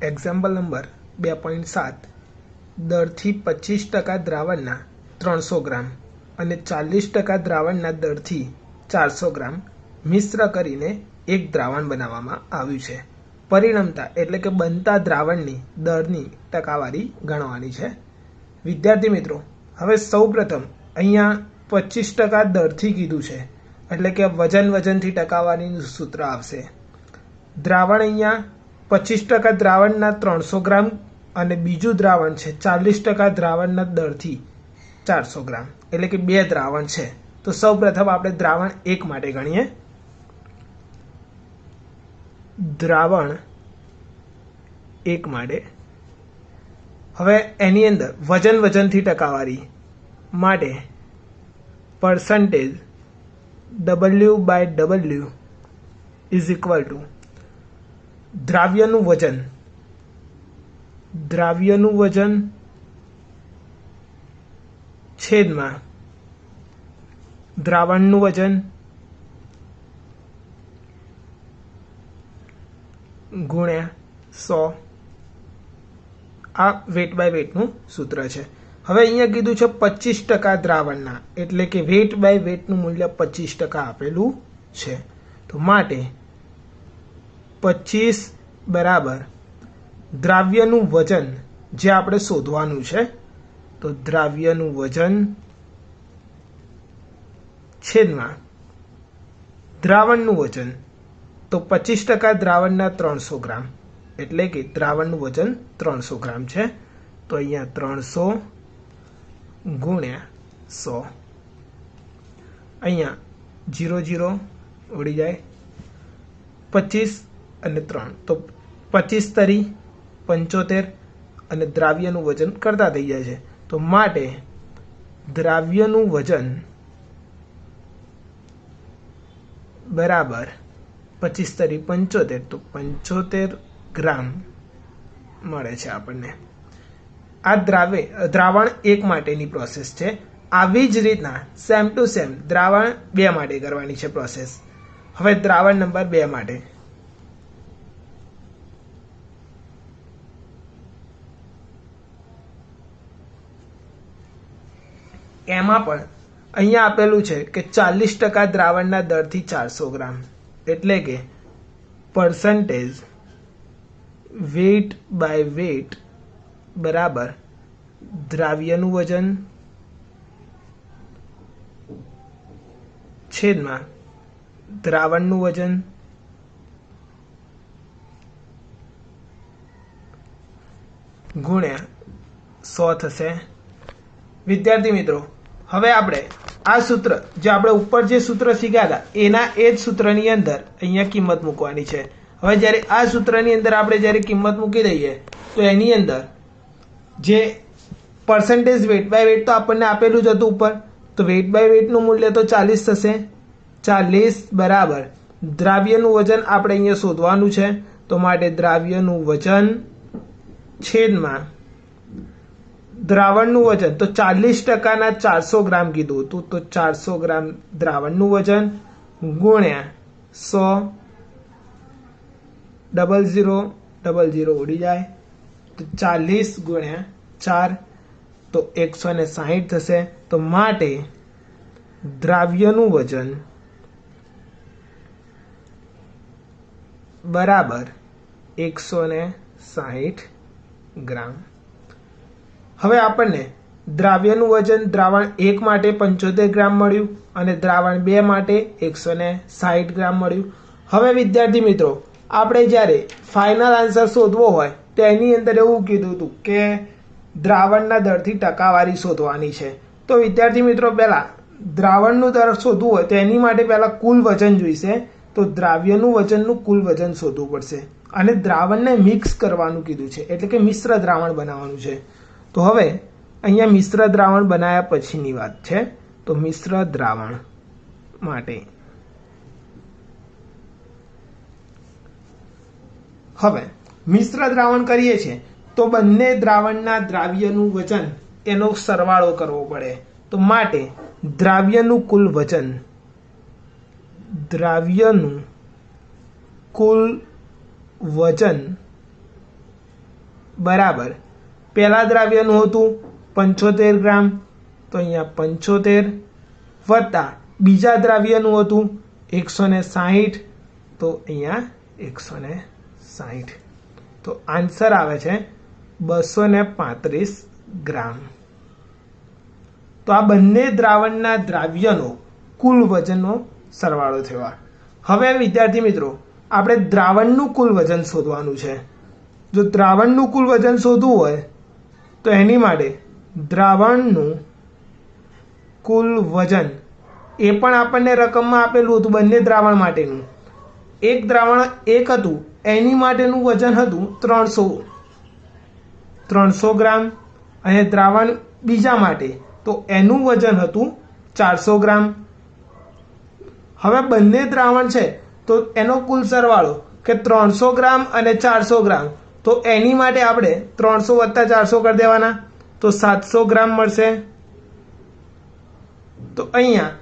Example number 2.7 દરથી 25% દ્રાવણના 300 ગ્રામ અને 40% દ્રાવણના દરથી 400 ગ્રામ મિશ્ર કરીને એક દ્રાવણ બનાવવામાં આવ્યું છે. પરિણમતા એટલે કે બનતા દ્રાવણની દરની ટકાવારી ગણવાની છે. વિદ્યાર્થી મિત્રો, હવે સૌપ્રથમ અહીંયા 25% દરથી કીધું છે એટલે કે વજનથી ટકાવારીનું સૂત્ર આવશે. દ્રાવણ અહીંયા 25% દ્રાવણના 300 ગ્રામ અને બીજું દ્રાવણ છે 40% દ્રાવણના દરથી 400 ગ્રામ એટલે કે બે દ્રાવણ છે. તો સૌપ્રથમ આપણે દ્રાવણ 1 માટે ગણીએ. દ્રાવણ 1 માટે હવે એની અંદર વજનથી ટકાવારી માટે percentage W/W is equal to દ્રાવ્યનું વજન છેદમાં દ્રાવણનું વજન ગુણ્યા 100. આ વેટ બાય વેટનું સૂત્ર છે. હવે અહીંયા કીધું છે 25% દ્રાવણના એટલે કે વેટ બાય વેટનું મૂલ્ય 25% આપેલું છે. તો માટે 25 બરાબર દ્રાવ્યનું વજન જે આપણે શોધવાનું છે. તો દ્રાવ્યનું વજન છેદમાં દ્રાવણનું વજન. તો 25% દ્રાવણના 300 ગ્રામ એટલે કે દ્રાવણનું વજન 300 ગ્રામ છે. તો અહીંયા 300 ગુણ્યા 100. અહીંયા 0 ઉડી જાય. 25 અને 3 તો 25 તરી 75 અને દ્રાવ્યનું વજન કરતા થઈ જાય છે. તો માટે દ્રાવ્યનું વજન બરાબર 25 તરી 75 તો 75 ગ્રામ મળે છે આપણને. આ દ્રાવણ 1 માટેની પ્રોસેસ છે. આવી જ રીતના સેમ ટુ સેમ દ્રાવણ 2 માટે કરવાની છે પ્રોસેસ. હવે દ્રાવણ નંબર 2 માટે એમાં પણ અહીંયા આપેલું છે કે 40% દ્રાવણના દરથી 400 ગ્રામ એટલે કે પરસન્ટેજ વેટ બાય વેટ બરાબર દ્રાવ્યનું વજન છેદમાં દ્રાવણનું વજન ગુણ્યા 100 થશે. વિદ્યાર્થી મિત્રો, હવે આપણે આ સૂત્ર જે આપણે ઉપર જે સૂત્ર શીખ્યા હતા એના એ જ સૂત્રની અંદર અહીંયા કિંમત મૂકવાની છે. હવે જ્યારે આ સૂત્રની અંદર આપણે જ્યારે કિંમત મૂકી દઈએ તો એની અંદર જે પરસન્ટેજ વેટ બાય વેટ તો આપણને આપેલું જ હતું ઉપર. તો વેટ બાય વેટનું મૂલ્ય તો 40 થશે. 40 બરાબર દ્રાવ્યનું વજન આપણે અહીંયા શોધવાનું છે. તો માટે દ્રાવ્યનું વજન છેદમાં દ્રાવણનું વજન. તો 40%ના 400 ગ્રામ કીધું હતું. તો 400 ગ્રામ દ્રાવણનું વજન ગુણ્યા 100 00 ઉડી જાય. તો 40 ગુણ્યા 4 તો 160 થશે. તો માટે દ્રાવ્યનું વજન બરાબર 160 ગ્રામ. હવે આપણને દ્રાવ્યનું વજન દ્રાવણ 1 માટે 75 ગ્રામ મળ્યું અને દ્રાવણ 2 માટે 160 ગ્રામ મળ્યું. હવે વિદ્યાર્થી મિત્રો, આપણે જ્યારે ફાઇનલ આન્સર શોધવો હોય તો એની અંદર એવું કીધું હતું કે દ્રાવણના દરથી ટકાવારી શોધવાની છે. તો વિદ્યાર્થી મિત્રો, પહેલાં દ્રાવણનું દર શોધવું હોય તો એની માટે પહેલાં કુલ વજન જોઈશે. તો દ્રાવ્યનું વજનનું કુલ વજન શોધવું પડશે અને દ્રાવણને મિક્સ કરવાનું કીધું છે એટલે કે મિશ્ર દ્રાવણ બનાવવાનું છે. તો હવે અહીંયા મિશ્ર દ્રાવણ બનાવ્યા પછીની વાત છે. તો મિશ્ર દ્રાવણ માટે હવે મિશ્ર દ્રાવણ કરીએ છીએ તો બંને દ્રાવણના દ્રાવ્યનું વજન એનો સરવાળો કરવો પડે. તો માટે દ્રાવ્યનું કુલ વજન બરાબર પહેલા દ્રાવ્યનું હતું 75 ગ્રામ, તો અહીંયા 75 વત્તા બીજા દ્રાવ્યનું હતું 160, તો અહીંયા 160, તો આન્સર આવે છે 235 ગ્રામ. તો આ બંને દ્રાવણના દ્રાવ્યનો કુલ વજનનો સરવાળો થયો. હવે વિદ્યાર્થી મિત્રો આપણે દ્રાવણનું કુલ વજન શોધવાનું છે. જો દ્રાવણનું કુલ વજન શોધવું હોય તો એની માટે દ્રાવણનું કુલ વજન એ પણ આપણને રકમમાં આપેલું હતું બંને દ્રાવણ માટેનું. એક દ્રાવણ એક હતું એની માટેનું વજન હતું 300 ગ્રામ, અને દ્રાવણ બીજા માટે તો એનું વજન હતું 400 ગ્રામ. હવે બંને દ્રાવણ છે તો એનો કુલ સરવાળો કે 300 ગ્રામ અને 400 ગ્રામ, તો એની માટે આપણે 300 વત્તા 400 કરી દેવાના, તો 700 ગ્રામ મળશે. તો અહીંયા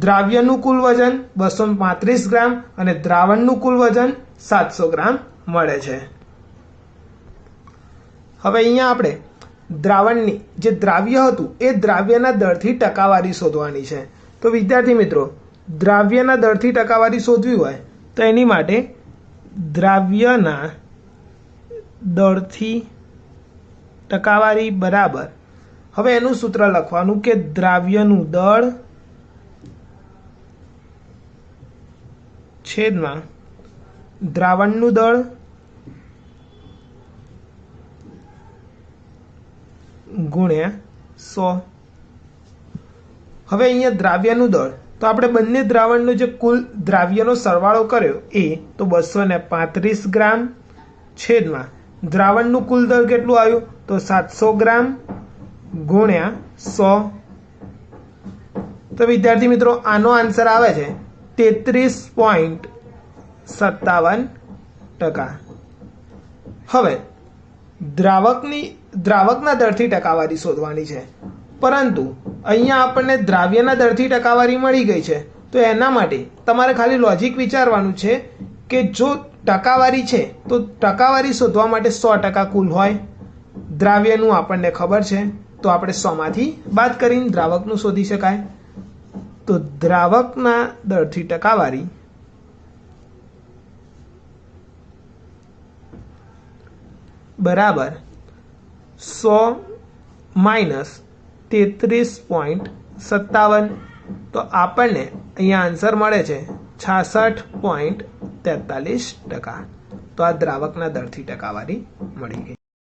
દ્રાવ્યનું કુલ વજન 235 ગ્રામ અને દ્રાવણનું કુલ વજન 700 ગ્રામ મળે છે. હવે અહીંયા આપણે દ્રાવણની જે દ્રાવ્ય હતું એ દ્રાવ્યના દરથી ટકાવારી શોધવાની છે. તો વિદ્યાર્થી મિત્રો દ્રાવ્યના દરથી ટકાવારી શોધવી હોય તો એની માટે દ્રાવ્યના દરથી ટકાવારી બરાબર, હવે એનું સૂત્ર લખવાનું કે દ્રાવ્યનું દળ છેદમાં દ્રાવણનું દળ ગુણ્યા 100. હવે અહીંયા દ્રાવ્યનું દળ તો આપણે બંને દ્રાવણનો જે કુલ દ્રાવ્યનો સરવાળો કર્યો એ તો 235 ગ્રામ છેદમાં દ્રાવણનું કુલ દળ કેટલું આવ્યું તો 700 ગ્રામ ગુણ્યા 100. તો વિદ્યાર્થી મિત્રો આનો આન્સર આવે છે 33.57%. હવે દ્રાવકના દરથી ટકાવારી શોધવાની છે, પરંતુ અહીંયા આપણને દ્રાવ્યના દરથી ટકાવારી મળી ગઈ છે. તો એના માટે તમારે ખાલી લોજિક વિચારવાનું છે કે જો ટકાવારી છે તો ટકાવારી શોધવા માટે 100% કુલ હોય. દ્રાવ્યનું આપણને ખબર છે તો આપણે 100માંથી બાદ કરીને દ્રાવકનું શોધી શકાય. તો દ્રાવકના દરથી ટકાવારી બરાબર 100 માઇનસ 33.57. તો આપણને અહીંયા આન્સર મળે છે 66.43%. તો આ દ્રાવકના દરથી ટકાવારી મળી ગઈ.